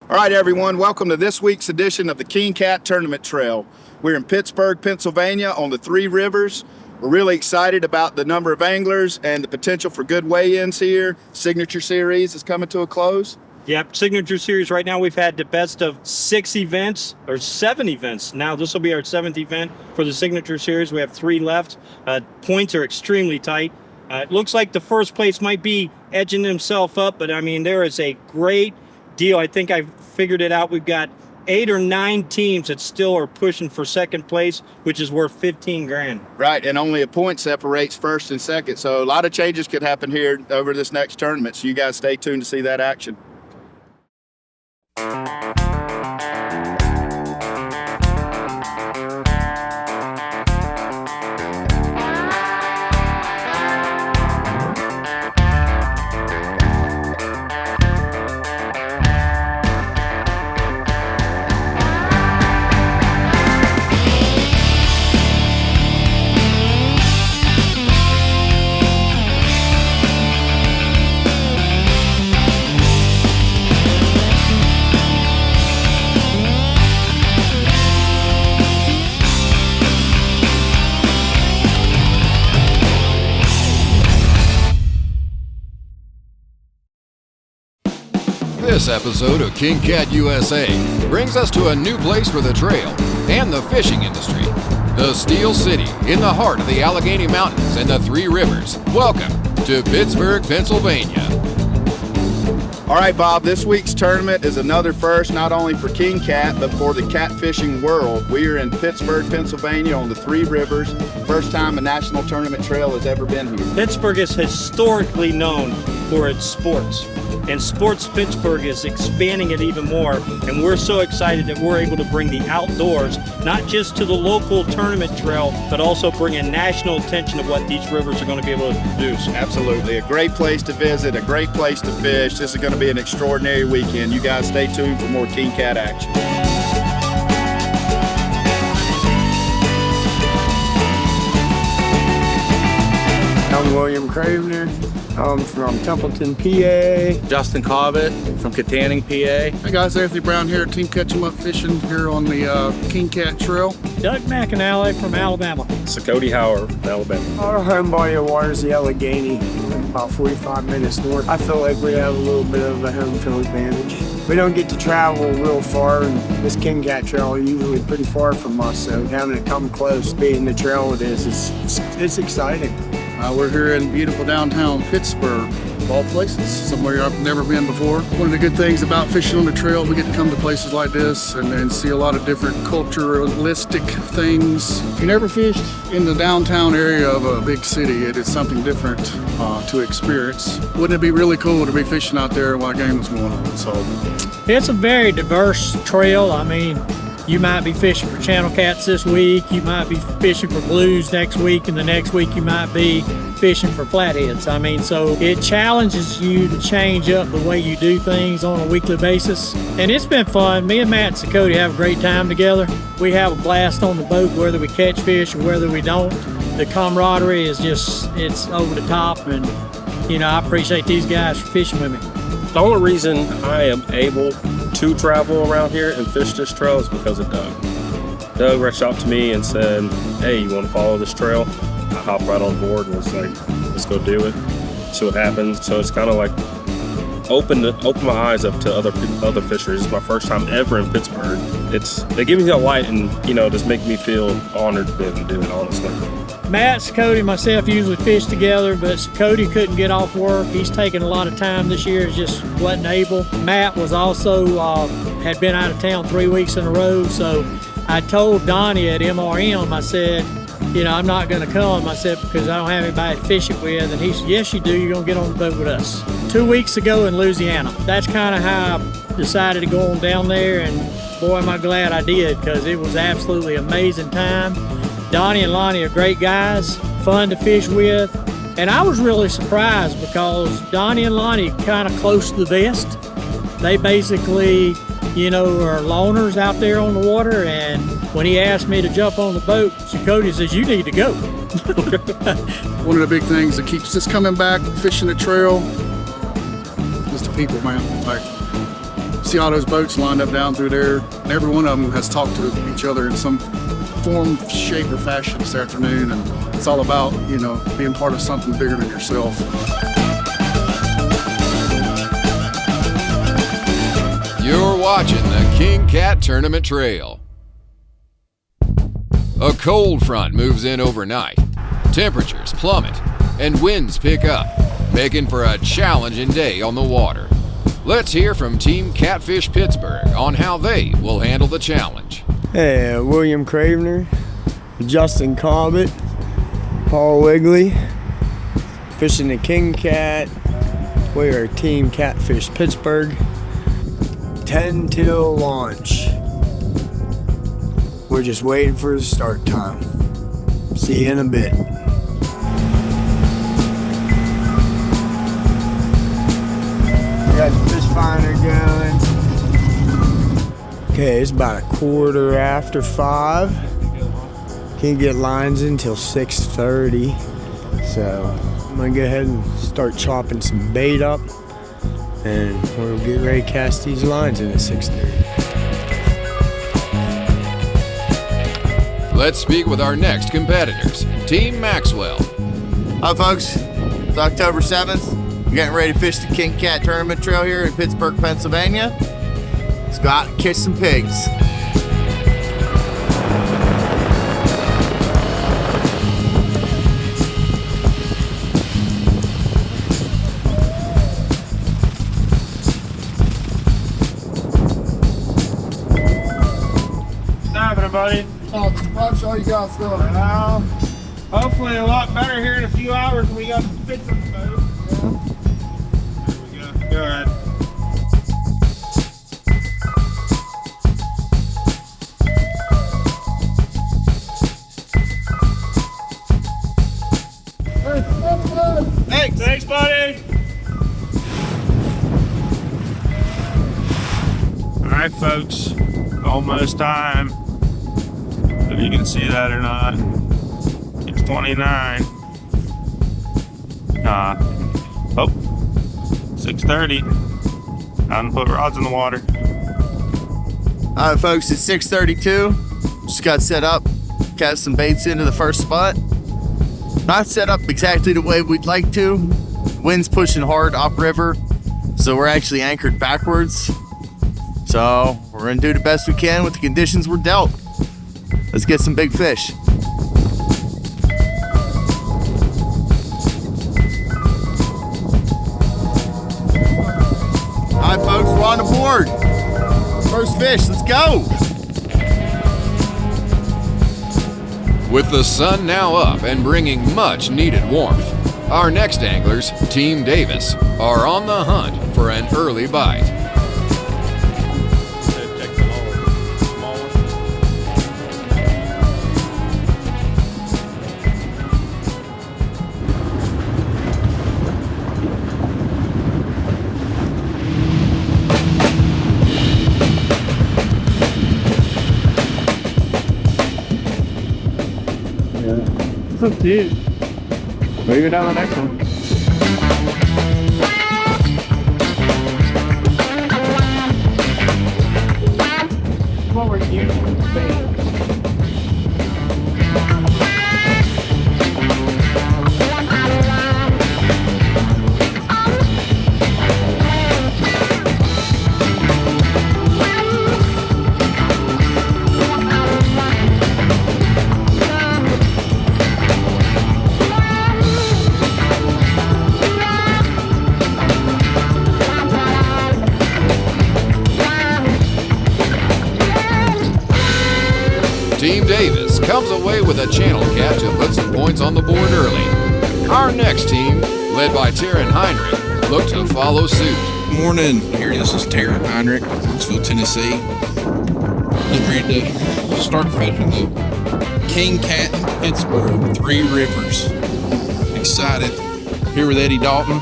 All right, everyone, welcome to this week's edition of the King Cat Tournament Trail. We're in Pittsburgh, Pennsylvania on the Three Rivers. We're really excited about the number of anglers and the potential for good weigh-ins here. Signature Series is coming to a close. Yep, Signature Series right now we've had the best of 7 events. Now this will be our 7th event for the Signature Series. We have 3 left. Points are extremely tight. It looks like the first place might be edging himself up, but I mean, there is a great deal. I think I figured it out. We've got 8 or 9 teams that still are pushing for second place, which is worth 15 grand. Right, and only a point separates first and second. So a lot of changes could happen here over this next tournament. So you guys stay tuned to see that action. This episode of King Cat USA brings us to a new place for the trail and the fishing industry. The Steel City in the heart of the Allegheny Mountains and the Three Rivers. Welcome to Pittsburgh, Pennsylvania. All right, Bob, this week's tournament is another first, not only for King Cat, but for the catfishing world. We are in Pittsburgh, Pennsylvania on the Three Rivers. First time a national tournament trail has ever been here. Pittsburgh is historically known for its sports. And Sports Pittsburgh is expanding it even more, and we're so excited that we're able to bring the outdoors, not just to the local tournament trail, but also bring a national attention to what these rivers are going to be able to produce. Absolutely. A great place to visit, a great place to fish. This is going to be an extraordinary weekend. You guys stay tuned for more King Cat action. I'm William Cravener. I'm from Templeton, PA. Justin Cobbett from Katanning, PA. Hey guys, Anthony Brown here, Team Catch 'em Up Fishing here on the King Cat Trail. Doug McAnally from Alabama. Cody Howard, Alabama. Our home body of water is the Allegheny, about 45 minutes north. I feel like we have a little bit of a home field advantage. We don't get to travel real far, and this King Cat Trail is usually pretty far from us, so having to come close, being the trail it is, it's exciting. We're here in beautiful downtown Pittsburgh, of all places, somewhere I've never been before. One of the good things about fishing on the trail, we get to come to places like this and see a lot of different culturalistic things. If you never fished in the downtown area of a big city, it is something different to experience. Wouldn't it be really cool to be fishing out there while a game was going on? So it's a very diverse trail. I mean, you might be fishing for channel cats this week, you might be fishing for blues next week, and the next week you might be fishing for flatheads. I mean, so it challenges you to change up the way you do things on a weekly basis. And it's been fun. Me and Matt and Cody have a great time together. We have a blast on the boat, whether we catch fish or whether we don't. The camaraderie is just, it's over the top, and you know, I appreciate these guys for fishing with me. The only reason I am able to travel around here and fish this trail is because of Doug. Doug reached out to me and said, hey, you want to follow this trail? I hopped right on board and was like, let's go do it, see what happens. So it's kind of like open my eyes up to other fishers. It's my first time ever in Pittsburgh. They give me a light and, you know, just make me feel honored to be able to do it, honestly. Matt, Cody, myself usually fish together, but Cody couldn't get off work. He's taking a lot of time this year, just wasn't able. Matt was also, had been out of town 3 weeks in a row, so I told Donnie at MRM, I said, you know, I'm not gonna come, I said, because I don't have anybody to fish it with, and he said, yes you do, you're gonna get on the boat with us. 2 weeks ago in Louisiana. That's kind of how I decided to go on down there, and boy, am I glad I did, because it was absolutely amazing time. Donnie and Lonnie are great guys, fun to fish with, and I was really surprised because Donnie and Lonnie kind of close to the vest. They basically, you know, are loners out there on the water, and when he asked me to jump on the boat, Cody says, you need to go. One of the big things that keeps us coming back, fishing the trail, is the people, man. Like, See all those boats lined up down through there. And every one of them has talked to each other in some form, shape, or fashion this afternoon. And it's all about, you know, being part of something bigger than yourself. You're watching the King Cat Tournament Trail. A cold front moves in overnight. Temperatures plummet and winds pick up, making for a challenging day on the water. Let's hear from Team Catfish Pittsburgh on how they will handle the challenge. Hey, William Cravener, Justin Cobbett, Paul Wigley, fishing the King Cat. We are Team Catfish Pittsburgh. 10 till launch. We're just waiting for the start time. See you in a bit. Got the fish finder going. Okay, it's about 5:15. Can't get lines until 6:30. So I'm gonna go ahead and start chopping some bait up, and we'll get ready to cast these lines in at 6:30. Let's speak with our next competitors, Team Maxwell. Hi folks, it's October 7th. We're getting ready to fish the King Cat Tournament Trail here in Pittsburgh, Pennsylvania. Let's go out and catch some pigs. What's happening, buddy? Oh, I'm sure you got stuff. Well, hopefully a lot better here in a few hours when we got some fish on the boat. There we go. Go ahead. Thanks. Thanks, buddy. All right, folks. Almost time. If you can see that or not. It's 29. Oh, 6:30. Time to put rods in the water. All right, folks, it's 6:32. Just got set up, cast some baits into the first spot. Not set up exactly the way we'd like to. Wind's pushing hard upriver, so we're actually anchored backwards. So we're gonna do the best we can with the conditions we're dealt. Let's get some big fish. All right, folks, we're on the board. First fish, let's go. With the sun now up and bringing much needed warmth, our next anglers, Team Davis, are on the hunt for an early bite. So cute. Moving down the next one. What were you saying? Team Davis comes away with a channel cat to put some points on the board early. Our next team, led by Taryn Heinrich, look to follow suit. Good morning. Here, this is Taryn Heinrich, Knoxville, Tennessee. Getting ready to start fishing the King Cat in Pittsburgh, Three Rivers. Excited. Here with Eddie Dalton.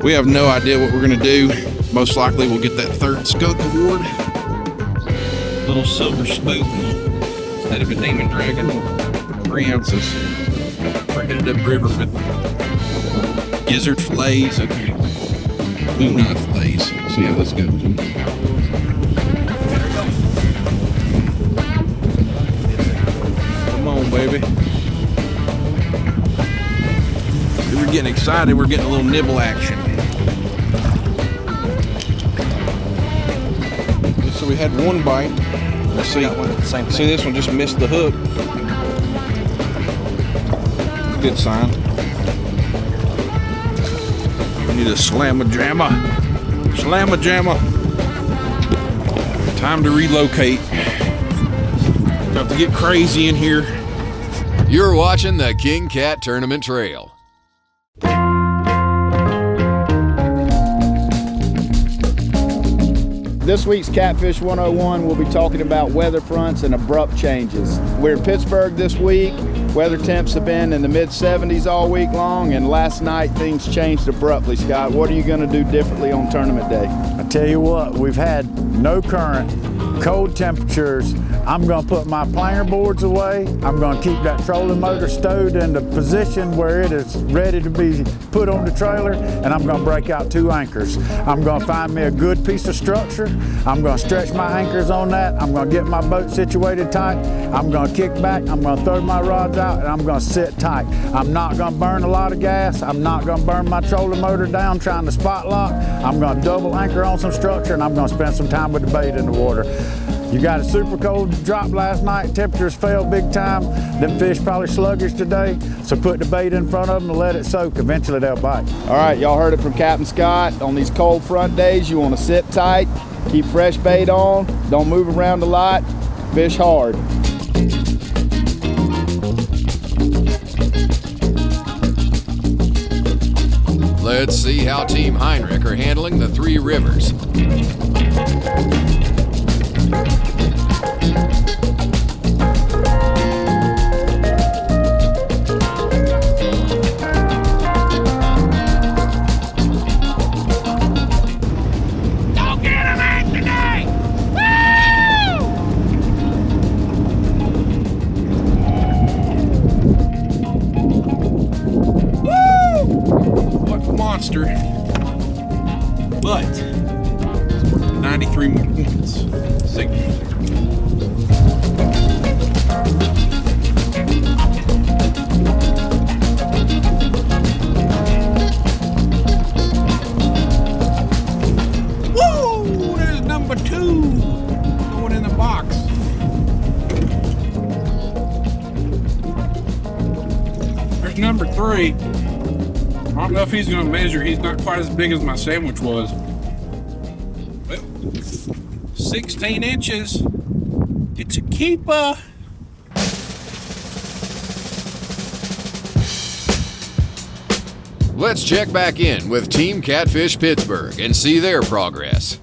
We have no idea what we're going to do. Most likely we'll get that third skunk award. Little silver spoon instead of a demon dragon. 3 ounces. We're headed upriver with gizzard fillets and blue knife fillets. So yeah, let's go. getting excited. We're getting a little nibble action. So we had one bite. Let's see. See, this one just missed the hook. Good sign. We need a slamma-jamma. Slamma-jamma. Time to relocate. About to get crazy in here. You're watching the King Cat Tournament Trail. This week's Catfish 101, we'll be talking about weather fronts and abrupt changes. We're in Pittsburgh this week. Weather temps have been in the mid-70s all week long, and last night things changed abruptly. Scott, what are you going to do differently on tournament day? I tell you what, we've had no current, cold temperatures. I'm going to put my planer boards away. I'm going to keep that trolling motor stowed in the position where it is ready to be put on the trailer, and I'm going to break out 2 anchors. I'm going to find me a good piece of structure. I'm going to stretch my anchors on that. I'm going to get my boat situated tight. I'm going to kick back. I'm going to throw my rods out, and I'm going to sit tight. I'm not going to burn a lot of gas. I'm not going to burn my trolling motor down trying to spot lock. I'm going to double anchor on some structure, and I'm going to spend some time with the bait in the water. You got a super cold drop last night. Temperatures fell big time. Them fish probably sluggish today. So put the bait in front of them and let it soak. Eventually they'll bite. All right, y'all heard it from Captain Scott. On these cold front days, you want to sit tight, keep fresh bait on, don't move around a lot, fish hard. Let's see how Team Heinrich are handling the 3 rivers. But 93 more points. Signature. Woo! There's number 2 going in the box. There's number 3. I don't know if he's going to measure. He's not quite as big as my sandwich was. Well, 16 inches. It's a keeper. Let's check back in with Team Catfish Pittsburgh and see their progress.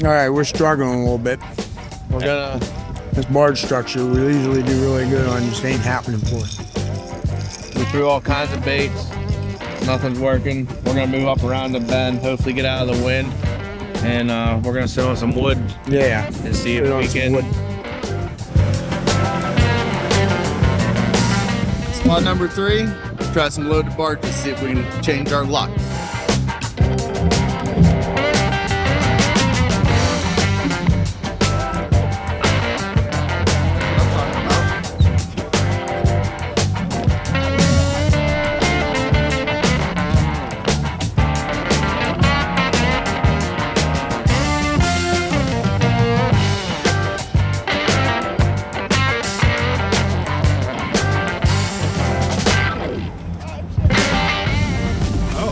All right, we're struggling a little bit. We're gonna, this barge structure we usually do really good on, just ain't happening for us. We threw all kinds of baits. Nothing's working. We're gonna move up around the bend, hopefully get out of the wind. And we're gonna sit on some wood. Yeah. And see if we can. Spot number 3, try some loaded bark to see if we can change our luck.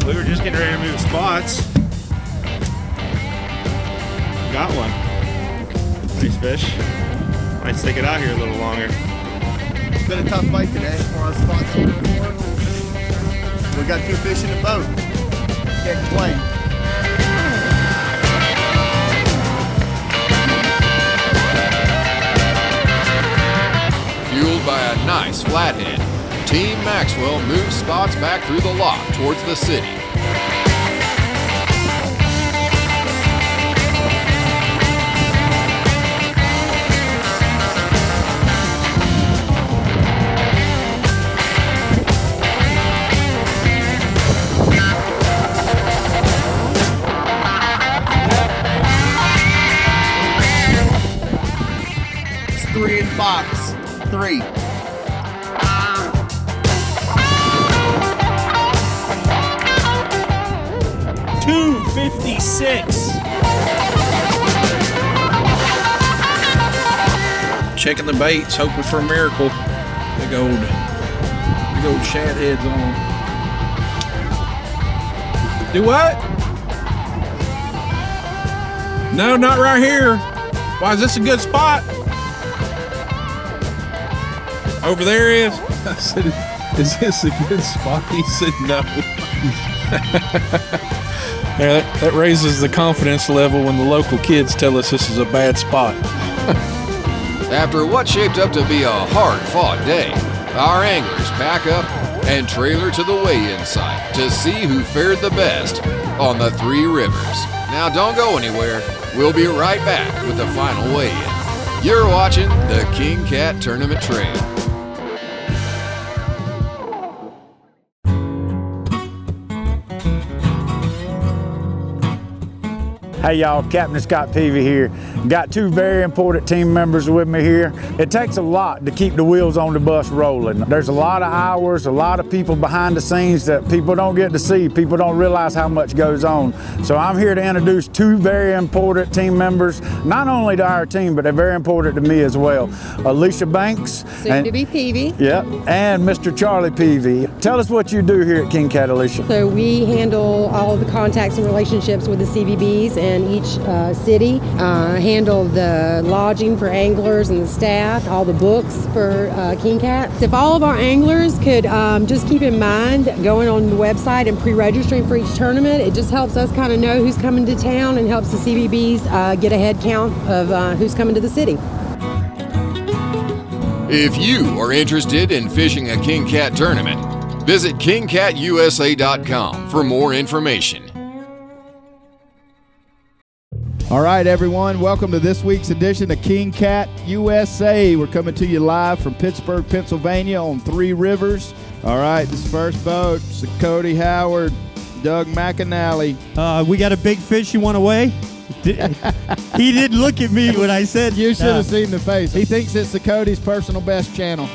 We were just getting ready to move spots. Got one. Nice fish. Might stick it out here a little longer. It's been a tough bite today. We're on spot 2 and 4. We got 2 fish in the boat. Can't complain. Fueled by a nice flathead, Team Maxwell moves spots back through the lock towards the city. It's 3 in box. 3. 256. Checking the baits, hoping for a miracle. Big old shad heads on. Do what? No, not right here. Why, is this a good spot? Over there is? I said, is this a good spot? He said no. Yeah, that raises the confidence level when the local kids tell us this is a bad spot. After what shaped up to be a hard-fought day, our anglers pack up and trailer to the weigh-in site to see who fared the best on the Three Rivers. Now don't go anywhere. We'll be right back with the final weigh-in. You're watching the King Cat Tournament Trail. Hey y'all, Captain Scott Peavy here. Got two very important team members with me here. It takes a lot to keep the wheels on the bus rolling. There's a lot of hours, a lot of people behind the scenes that people don't get to see. People don't realize how much goes on. So I'm here to introduce two very important team members, not only to our team, but they're very important to me as well. Alicia Banks. Soon to be Peavy. Yep, and Mr. Charlie Peavy. Tell us what you do here at King Cat, Alicia. So we handle all the contacts and relationships with the CVBs in each city, handle the lodging for anglers and the staff, all the books for King Cat. If all of our anglers could just keep in mind going on the website and pre-registering for each tournament, it just helps us kind of know who's coming to town and helps the CVBs get a head count of who's coming to the city. If you are interested in fishing a King Cat tournament, visit kingcatusa.com for more information. All right, everyone, welcome to this week's edition of King Cat USA. We're coming to you live from Pittsburgh, Pennsylvania on Three Rivers. All right, this first boat, Cody Howard, Doug McAnally. We got a big fish you want to weigh? He didn't look at me when I said. You should have seen the face. He thinks it's the Cody's personal best channel.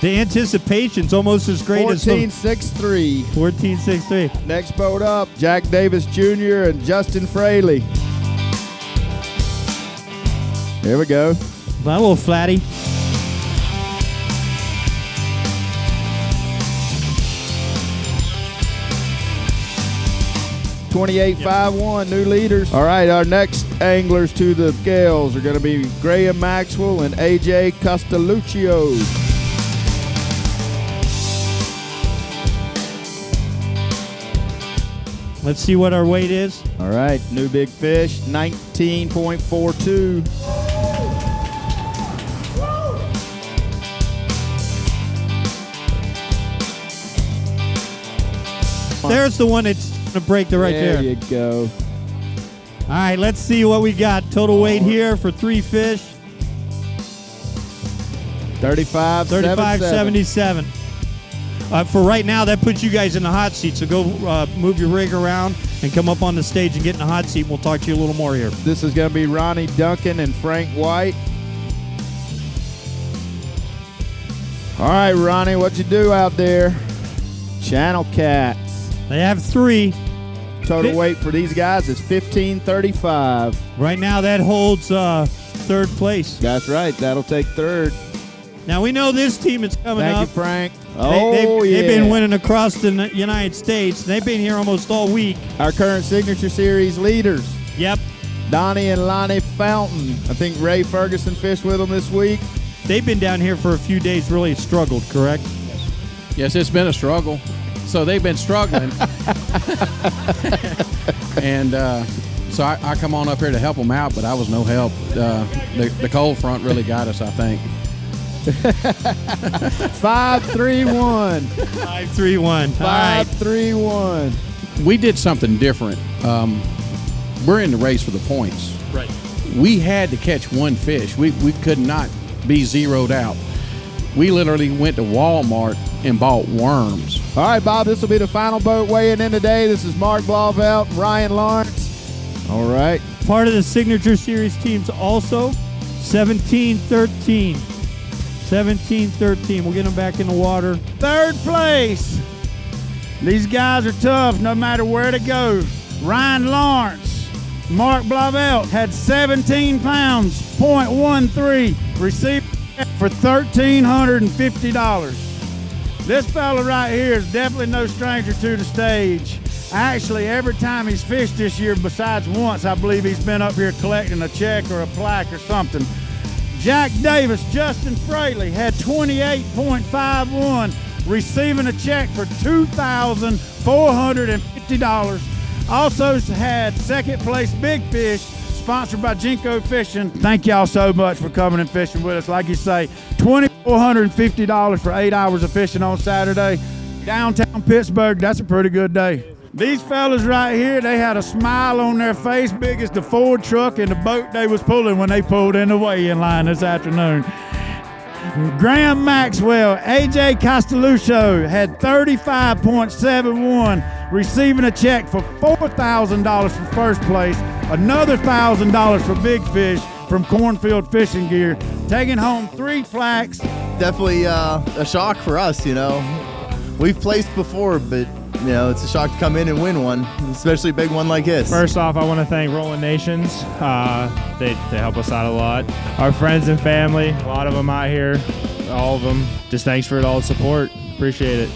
The anticipation's almost as great as 14.63. 14.63. Next boat up, Jack Davis Jr. and Justin Fraley. There we go. My little flatty. $28.51, new leaders. All right, our next anglers to the scales are going to be Graham Maxwell and AJ Costelluccio. Let's see what our weight is. All right, new big fish, 19.42. There's the one that's going to break the right there. There you go. All right, let's see what we got. Total weight here for three fish. 35.77. For right now, that puts you guys in the hot seat. So go move your rig around and come up on the stage and get in the hot seat. And we'll talk to you a little more here. This is going to be Ronnie Duncan and Frank White. All right, Ronnie, what you do out there? Channel cats. They have three. Total weight for these guys is 15.35. Right now, that holds third place. That's right. That'll take third. Now, we know this team is coming up. Thank you, Frank. They've been winning across the United States. They've been here almost all week. Our current Signature Series leaders. Yep. Donnie and Lonnie Fountain. I think Ray Ferguson fished with them this week. They've been down here for a few days, really struggled, correct? Yes, it's been a struggle. So they've been struggling. And so I come on up here to help them out, but I was no help. The cold front really got us, I think. 5-3-1. 5-3-1. 5-3-1. We did something different. We're in the race for the points. Right. We had to catch one fish. We could not be zeroed out. We literally went to Walmart and bought worms. All right, Bob, this will be the final boat weighing in today. This is Mark Blauvelt and Ryan Lawrence. All right. Part of the Signature Series teams also, 17-13. 17-13. We'll get them back in the water. Third place. These guys are tough no matter where to go. Ryan Lawrence, Mark Blavelt had 17 pounds, .13, received for $1,350. This fella right here is definitely no stranger to the stage. Actually, every time he's fished this year, besides once, I believe he's been up here collecting a check or a plaque or something. Jack Davis, Justin Fraley had 28.51, receiving a check for $2,450. Also had second place Big Fish, sponsored by Jinko Fishing. Thank y'all so much for coming and fishing with us. Like you say, $2,450 for 8 hours of fishing on Saturday. Downtown Pittsburgh, that's a pretty good day. These fellas right here, they had a smile on their face big as the Ford truck and the boat they was pulling when they pulled in the weigh-in line this afternoon. Graham Maxwell, AJ Castelluccio had 35.71, receiving a check for $4,000 for first place, another $1,000 for Big Fish from Cornfield Fishing Gear, taking home 3 plaques. Definitely a shock for us, you know. We've placed before, but you know, it's a shock to come in and win one, especially a big one like this. First off, I want to thank Rolling Nations. They help us out a lot. Our friends and family, a lot of them out here, all of them. Just thanks for all the support. Appreciate it.